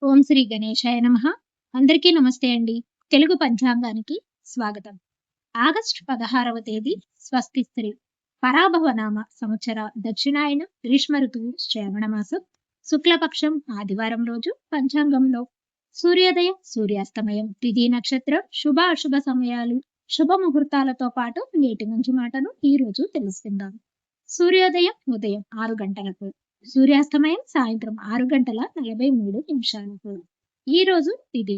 ఓం శ్రీ గణేశాయ నమః. అందరికీ నమస్తే అండి. తెలుగు పంచాంగానికి స్వాగతం. ఆగస్టు 16వ తేదీ స్వస్తి శ్రీ పరాభవనామ సంవత్సర దక్షిణాయన గ్రీష్మ ఋతువు శ్రావణ మాసం శుక్లపక్షం ఆదివారం రోజు పంచాంగంలో సూర్యోదయం సూర్యాస్తమయం తిథి నక్షత్రం శుభ అశుభ సమయాలు శుభ ముహూర్తాలతో పాటు నేటి మంచి మాటను ఈ రోజు తెలుసుకుందాం. సూర్యోదయం ఉదయం 6 గంటలకు, సూర్యాస్తమయం సాయంత్రం 6 గంటల 43 నిమిషాలకు. ఈ రోజు తిథి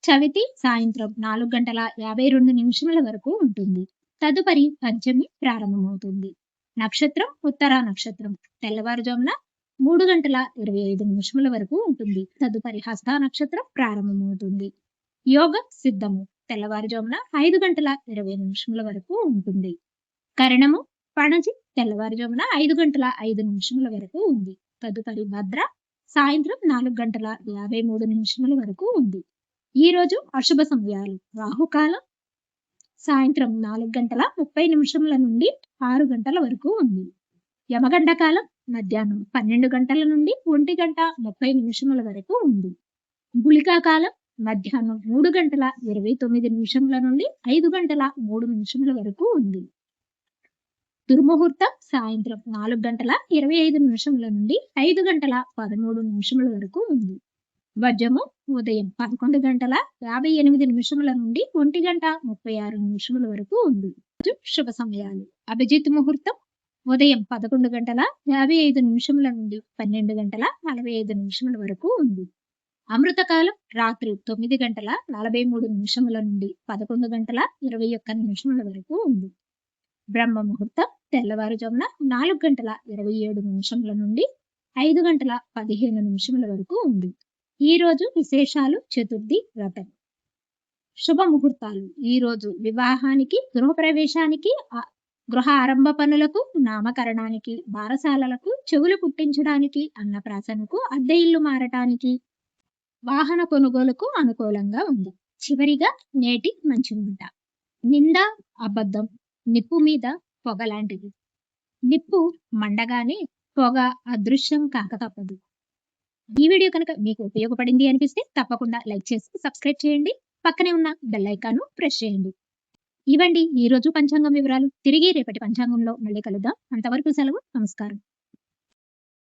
చవితి సాయంత్రం 4 గంటల 52 నిమిషముల వరకు ఉంటుంది. తదుపరి పంచమి ప్రారంభమవుతుంది. నక్షత్రం ఉత్తర నక్షత్రం తెల్లవారుజామున 3 గంటల 25 నిమిషముల వరకు ఉంటుంది. తదుపరి హస్త నక్షత్రం ప్రారంభమవుతుంది. యోగం సిద్ధము తెల్లవారుజామున 5 గంటల 20 నిమిషముల వరకు ఉంటుంది. కరణము పణజి తెల్లవారుజామున 5 గంటల 5 నిమిషముల వరకు ఉంది. తదుపరి భద్ర సాయంత్రం 4 గంటల 53 నిమిషముల వరకు ఉంది. ఈ రోజు అశుభ సమయాలు రాహుకాలం సాయంత్రం 4 గంటల 30 నిమిషముల నుండి 6 గంటల వరకు ఉంది. యమగండ కాలం మధ్యాహ్నం 12 గంటల నుండి 1 గంట 30 నిమిషముల వరకు ఉంది. గుళికా కాలం మధ్యాహ్నం 3 గంటల 29 నిమిషముల నుండి 5 గంటల 3 నిమిషముల వరకు ఉంది. దుర్ముహూర్తం సాయంత్రం 4 గంటల 25 నిమిషముల నుండి 5 గంటల 13 నిమిషముల వరకు ఉంది. వజ్రము ఉదయం 11 గంటల 58 నిమిషముల నుండి 1 గంట 36 నిమిషముల వరకు ఉంది. శుభ సమయాలు అభిజిత్ ముహూర్తం ఉదయం 11 గంటల 55 నిమిషముల నుండి 12 గంటల 45 నిమిషముల వరకు ఉంది. అమృతకాలం రాత్రి 9 గంటల 43 నిమిషముల నుండి 11 గంటల 21 నిమిషముల వరకు ఉంది. బ్రహ్మ ముహూర్తం తెల్లవారుజామున 4 గంటల 27 నిమిషముల నుండి 5 గంటల 15 నిమిషముల వరకు ఉంది. ఈ రోజు విశేషాలు చతుర్థి వ్రతం. శుభ ముహూర్తాలు ఈ రోజు వివాహానికి, గృహప్రవేశానికి, గృహ ఆరంభ పనులకు, నామకరణానికి, బారసాలలకు, చెవులు కుట్టించడానికి, అన్నప్రాసనకు, అద్దె ఇల్లు మారటానికి, వాహన కొనుగోలుకు అనుకూలంగా ఉంది. చివరిగా నేటి మంచి మాట. నింద అబద్ధం నిప్పు మీద పొగ లాంటిది. నిప్పు మండగానే పొగ అదృశ్యం కాక తప్పదు. ఈ వీడియో కనుక మీకు ఉపయోగపడింది అనిపిస్తే తప్పకుండా లైక్ చేసి సబ్స్క్రైబ్ చేయండి. పక్కనే ఉన్న బెల్ ఐకాన్ ప్రెస్ చేయండి. ఇవ్వండి ఈ రోజు పంచాంగం వివరాలు. తిరిగి రేపటి పంచాంగంలో మళ్ళీ కలుద్దాం. అంతవరకు సెలవు. నమస్కారం.